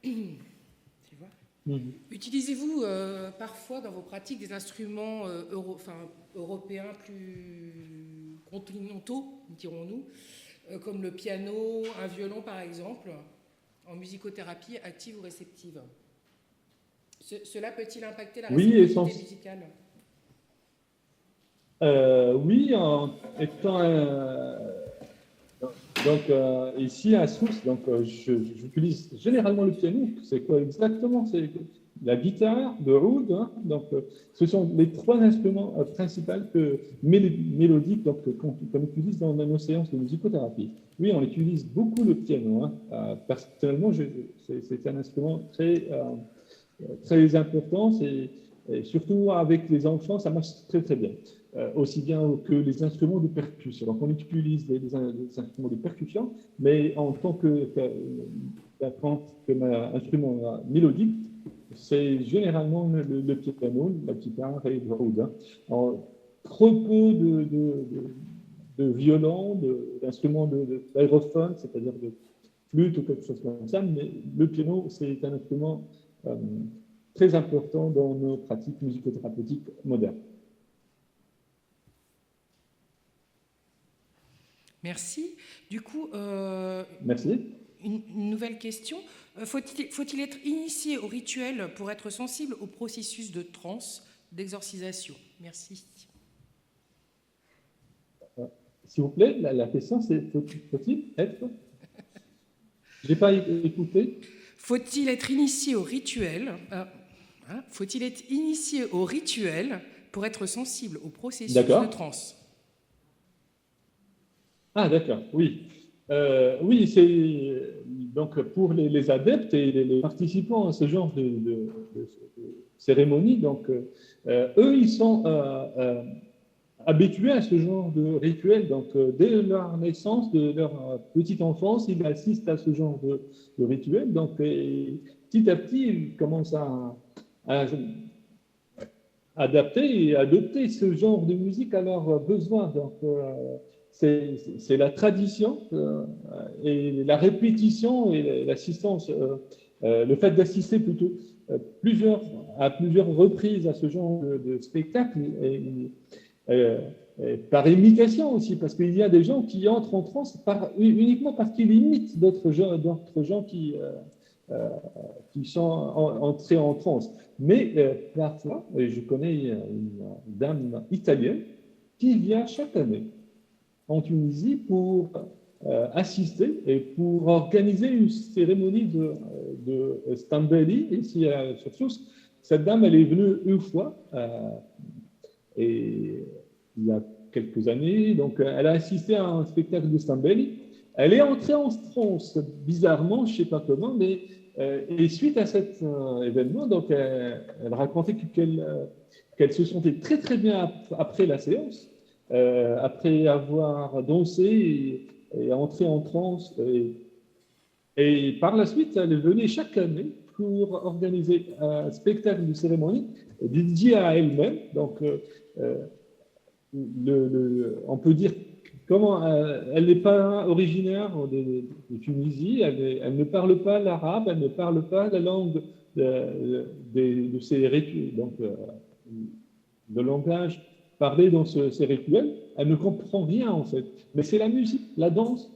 Tu vois ? Utilisez-vous parfois dans vos pratiques des instruments européens plus continentaux, dirons-nous, comme le piano, un violon par exemple, en musicothérapie active ou réceptive? Cela peut-il impacter la réceptivité musicale? Oui, ici à Sousse, j'utilise généralement le piano. C'est quoi exactement? C'est la guitare, le oud. Hein, donc, ce sont les trois instruments principaux mélodiques qu'on utilise dans nos séances de musicothérapie. Oui, on utilise beaucoup le piano. Hein. Personnellement, c'est un instrument très important. Et surtout avec les enfants, ça marche très très bien. Aussi bien que les instruments de percussion. Donc, on utilise des instruments de percussion, mais en tant instrument mélodique, c'est généralement le piano, la guitare et le oud. Hein. Trop peu de violon, d'instruments d'aérophone, c'est-à-dire de flûte ou quelque chose comme ça, mais le piano, c'est un instrument très important dans nos pratiques musicothérapeutiques modernes. Merci. Du coup, merci. Une nouvelle question. Faut-il être initié au rituel pour être sensible au processus de transe, d'exorcisation? Merci. S'il vous plaît, la question c'est faut-il être... Je n'ai pas écouté. Faut-il être initié au rituel Faut-il être initié au rituel pour être sensible au processus de transe? Ah, d'accord, oui. Oui, c'est donc pour les adeptes et les participants à ce genre de cérémonie, donc eux, ils sont habitués à ce genre de rituel. Donc, dès leur naissance, de leur petite enfance, ils assistent à ce genre de rituel. Donc, petit à petit, ils commencent à adapter et adopter ce genre de musique à leurs besoins. Donc, c'est la tradition et la répétition et l'assistance, le fait d'assister plutôt à plusieurs reprises à ce genre de spectacle et par imitation aussi, parce qu'il y a des gens qui entrent en transe uniquement parce qu'ils imitent d'autres gens qui sont entrés en transe. Mais parfois, je connais une dame italienne qui vient chaque année en Tunisie pour assister et pour organiser une cérémonie de Stambeli ici sur Sousse. Cette dame, elle est venue une fois et il y a quelques années, donc elle a assisté à un spectacle de Stambeli Elle est entrée en transe, bizarrement, je ne sais pas comment, mais et suite à cet événement, donc, elle racontait qu'elle se sentait très très bien après la séance, après avoir dansé et entré en transe. Et par la suite, elle venait chaque année pour organiser un spectacle de cérémonie dédié à elle-même. Donc, on peut dire comment elle n'est pas originaire de Tunisie, elle ne parle pas l'arabe, elle ne parle pas la langue de ces rituels, donc le langage parlé dans ces rituels. Elle ne comprend rien en fait, mais c'est la musique, la danse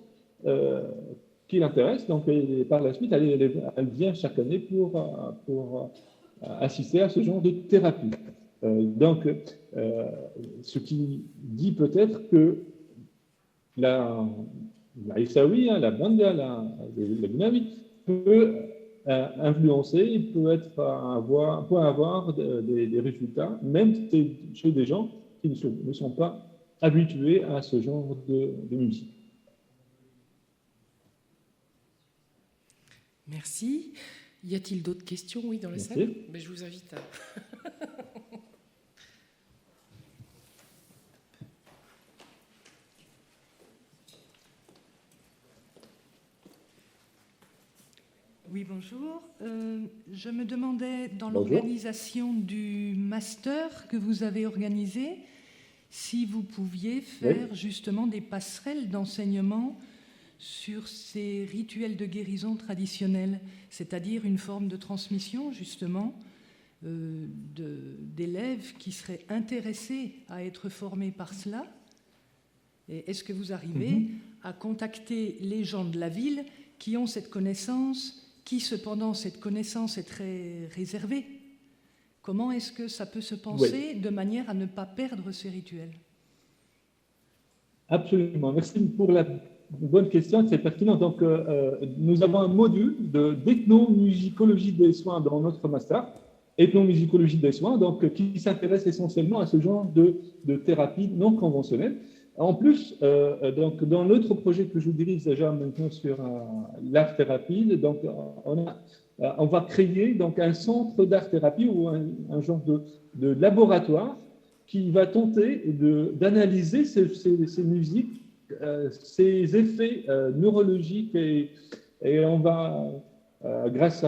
qui l'intéresse. Donc, et par la suite, elle vient chaque année pour assister à ce genre de thérapie. Donc, ce qui dit peut-être que la Issaoui, la Banda, la Gnawi peut influencer, peut avoir des résultats, même chez des gens qui ne sont pas habitués à ce genre de musique. Merci. Y a-t-il d'autres questions, oui, dans la salle? Ben, je vous invite à... Oui, bonjour. Je me demandais, dans l'organisation du master que vous avez organisé, si vous pouviez faire justement des passerelles d'enseignement sur ces rituels de guérison traditionnels, c'est-à-dire une forme de transmission justement d'élèves qui seraient intéressés à être formés par cela. Et est-ce que vous arrivez à contacter les gens de la ville qui ont cette connaissance, qui cependant cette connaissance est très réservée? Comment est-ce que ça peut se penser de manière à ne pas perdre ces rituels? Absolument. Merci pour la bonne question, c'est pertinent. Donc, nous avons un module d'ethnomusicologie des soins dans notre master, ethnomusicologie des soins, donc, qui s'intéresse essentiellement à ce genre de thérapie non conventionnelle. En plus, donc, dans notre projet que je dirige déjà maintenant sur l'art-thérapie, donc, on va créer donc, un centre d'art-thérapie ou un genre de laboratoire qui va tenter d'analyser ces musiques, ces effets neurologiques et on va, grâce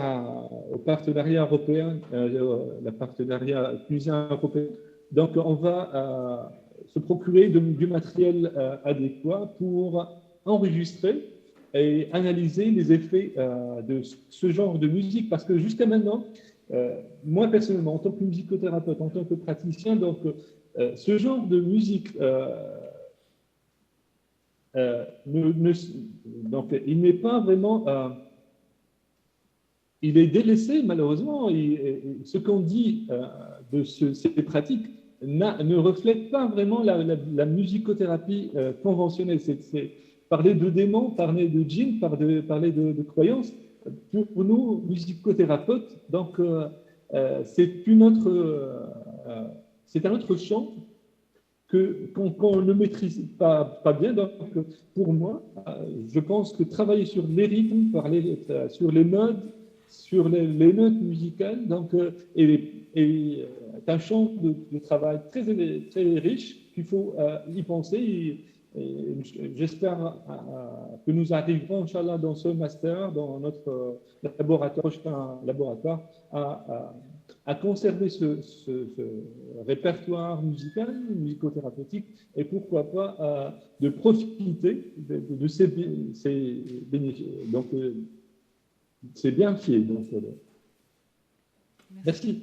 au partenariat européen, le partenariat tunisien-européen, donc on va se procurer du matériel adéquat pour enregistrer et analyser les effets de ce genre de musique, parce que jusqu'à maintenant, moi personnellement, en tant que musicothérapeute, en tant que praticien, donc ce genre de musique, donc il n'est pas vraiment, il est délaissé malheureusement. Ce qu'on dit de ces pratiques ne reflète pas vraiment la musicothérapie conventionnelle. C'est parler de démons, parler de djinns, parler de croyances. Pour nous, musicothérapeutes, donc c'est un autre champ qu'on ne maîtrise pas bien. Donc, pour moi, je pense que travailler sur les rythmes, sur les modes, sur les notes musicales, donc, est un champ de travail très, très riche qu'il faut y penser. Et j'espère que nous arriverons, Inch'Allah, dans ce master, dans notre prochain laboratoire, à conserver ce répertoire musical, musicothérapeutique, et pourquoi pas de profiter de ces bienfaits. Donc, merci.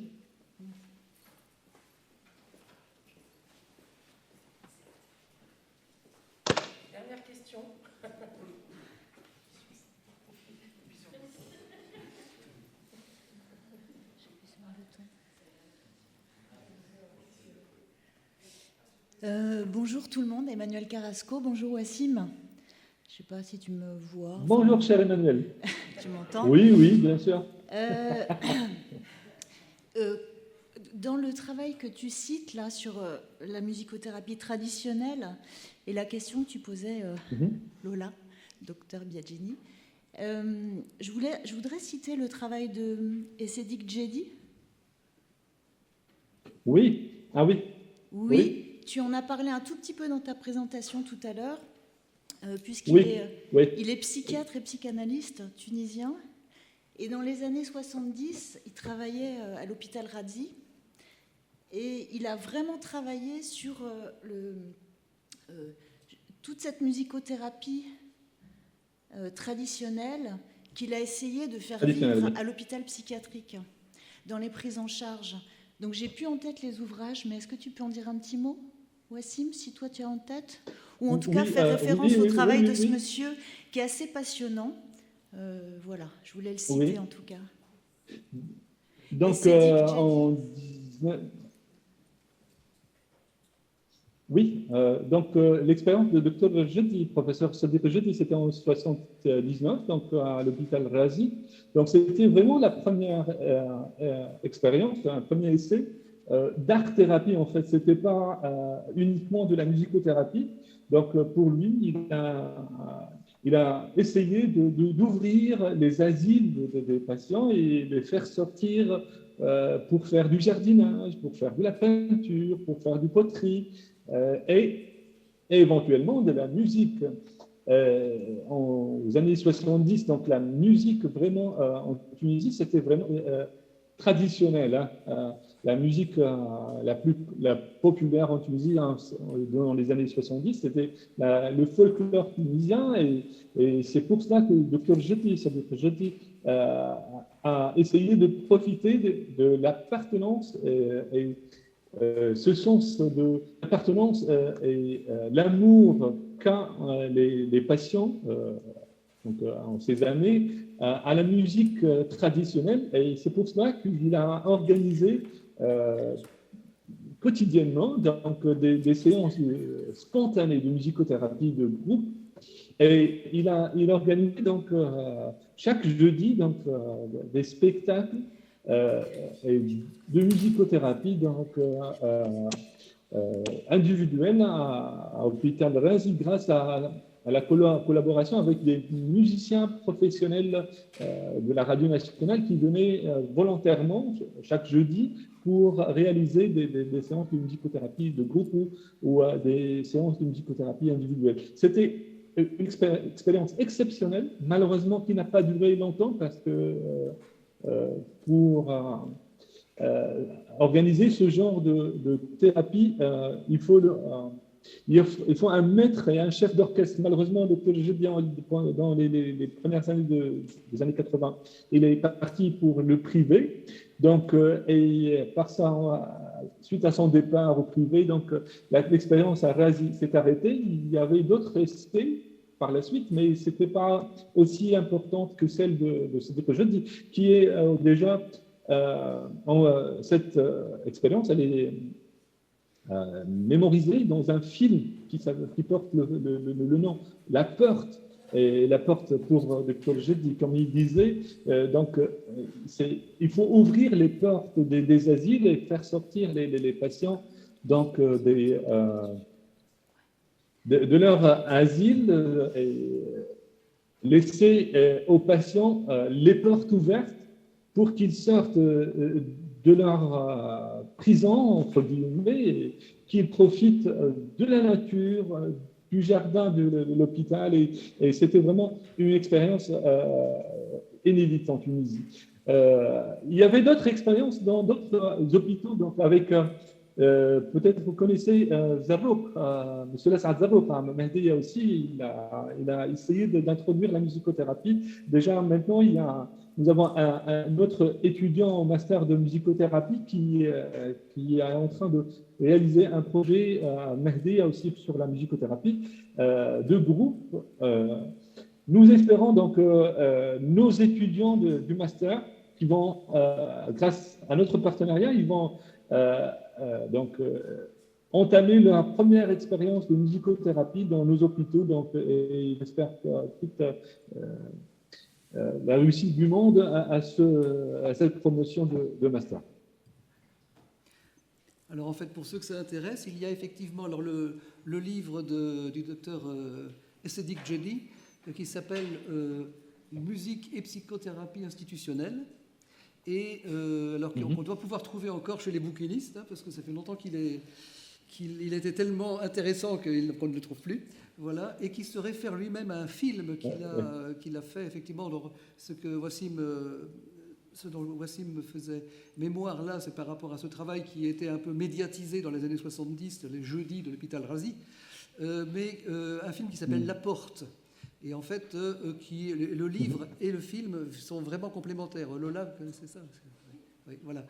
Dernière question. Bonjour tout le monde, Emmanuel Carrasco. Bonjour Wassim. Je ne sais pas si tu me vois. Bonjour, cher Emmanuel. Tu m'entends? Oui, oui, bien sûr. Dans le travail que tu cites là sur la musicothérapie traditionnelle et la question que tu posais, Lola, docteur Biagini. Je voudrais citer le travail de Essedic Djedi. Oui, ah oui. Oui, tu en as parlé un tout petit peu dans ta présentation tout à l'heure, puisqu'il il est psychiatre et psychanalyste tunisien. Et dans les années 70, il travaillait à l'hôpital Razi. Et il a vraiment travaillé sur toute cette musicothérapie traditionnelle qu'il a essayé de faire vivre à l'hôpital psychiatrique, dans les prises en charge. Donc j'ai plus en tête les ouvrages, mais est-ce que tu peux en dire un petit mot, Wassim, si toi tu as en tête? Ou en tout cas faire référence au travail de ce monsieur qui est assez passionnant. Voilà, je voulais le citer en tout cas. Donc, l'expérience de Dr Djedi, professeur Sadiq Djedi, c'était en 79, donc à l'hôpital Razi. Donc, c'était vraiment la première expérience, un premier essai d'art-thérapie. En fait, c'était pas uniquement de la musicothérapie. Donc, pour lui, il a essayé d'ouvrir les asiles des patients et les faire sortir pour faire du jardinage, pour faire de la peinture, pour faire du poterie et éventuellement de la musique. Aux années 70, donc la musique vraiment en Tunisie, c'était vraiment traditionnel. La musique la populaire en Tunisie dans les années 70, c'était le folklore tunisien et c'est pour cela que le Dr Djedi a essayé de profiter de l'appartenance et ce sens de l'appartenance et l'amour qu'ont les patients donc, en ces années à la musique traditionnelle. Et c'est pour cela qu'il a organisé quotidiennement donc, des séances spontanées de musicothérapie de groupe. Et il a organisé donc, chaque jeudi donc, des spectacles de musicothérapie donc, individuelle à l'hôpital Razi grâce à la collaboration avec des musiciens professionnels de la radio nationale qui venaient volontairement chaque jeudi pour réaliser des séances de musicothérapie de groupe ou des séances de musicothérapie individuelle. C'était une expérience exceptionnelle, malheureusement qui n'a pas duré longtemps parce que pour organiser ce genre de thérapie, il faut un maître et un chef d'orchestre. Malheureusement, le Dr Djedi, dans les premières années des années 80, il est parti pour le privé. Donc, et suite à son départ au privé, donc l'expérience à Razi s'est arrêtée. Il y avait d'autres essais par la suite, mais ce n'était pas aussi importante que celle de ce Dr Djedi, qui est déjà cette expérience, elle est mémorisée dans un film qui porte le nom La Porte. Et la porte pour Dr Djedi, comme il disait, il faut ouvrir les portes des asiles et faire sortir les patients donc, de leur asile et laisser aux patients les portes ouvertes pour qu'ils sortent de leur prison, entre guillemets, et qu'ils profitent de la nature, du jardin de l'hôpital. Et c'était vraiment une expérience inédite en Tunisie. Il y avait d'autres expériences dans d'autres hôpitaux, donc avec... peut-être vous connaissez Zarrouk, M. Lassad Zarrouk, Mehdi aussi, il a essayé d'introduire la musicothérapie. Déjà maintenant, nous avons un autre étudiant en master de musicothérapie qui est en train de réaliser un projet, Mehdi aussi sur la musicothérapie, de groupe. Nous espérons donc nos étudiants du master qui vont, grâce à notre partenariat, ils vont entamer leur première expérience de musicothérapie dans nos hôpitaux. Donc, et j'espère que toute la réussite du monde à cette promotion de master. Alors en fait, pour ceux que ça intéresse, il y a effectivement alors, le livre du docteur Essedic Djedi qui s'appelle Musique et psychothérapie institutionnelle. Et alors qu'on doit pouvoir trouver encore chez les bouquinistes, hein, parce que ça fait longtemps qu'il était tellement intéressant qu'on ne le trouve plus. Voilà, et qui se réfère lui-même à un film qu'il a fait, effectivement, ce dont Wassim me faisait mémoire là, c'est par rapport à ce travail qui était un peu médiatisé dans les années 70, les jeudis de l'hôpital Razi, mais un film qui s'appelle La Porte. Et en fait, le livre et le film sont vraiment complémentaires. Lola, vous connaissez ça? Oui, voilà.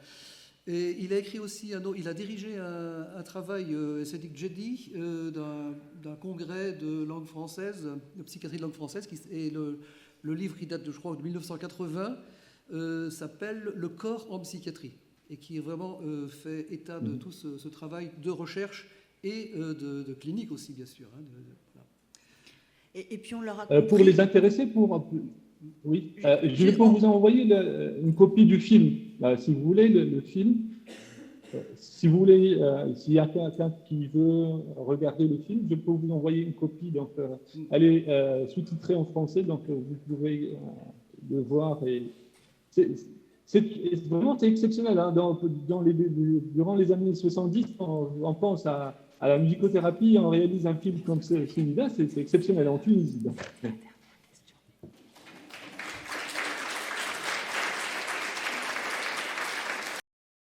Et il a écrit aussi, il a dirigé un travail, Sedik Djedi, d'un congrès de langue française, de psychiatrie de langue française, et le livre qui date, je crois, de 1980, s'appelle Le corps en psychiatrie, et qui vraiment fait état de tout ce travail de recherche et de clinique aussi, bien sûr. Hein, voilà. Et puis on leur a compris... Pour les intéressés, oui, je vais vous envoyer une copie du film, si vous voulez, le film. Si vous voulez, s'il y a quelqu'un qui veut regarder le film, je peux vous envoyer une copie. Donc, elle est sous-titrée en français, donc vous pouvez le voir. Et vraiment, c'est exceptionnel. Hein. Durant les années 70, on pense à la musicothérapie, on réalise un film comme celui-là, c'est exceptionnel en Tunisie. Donc.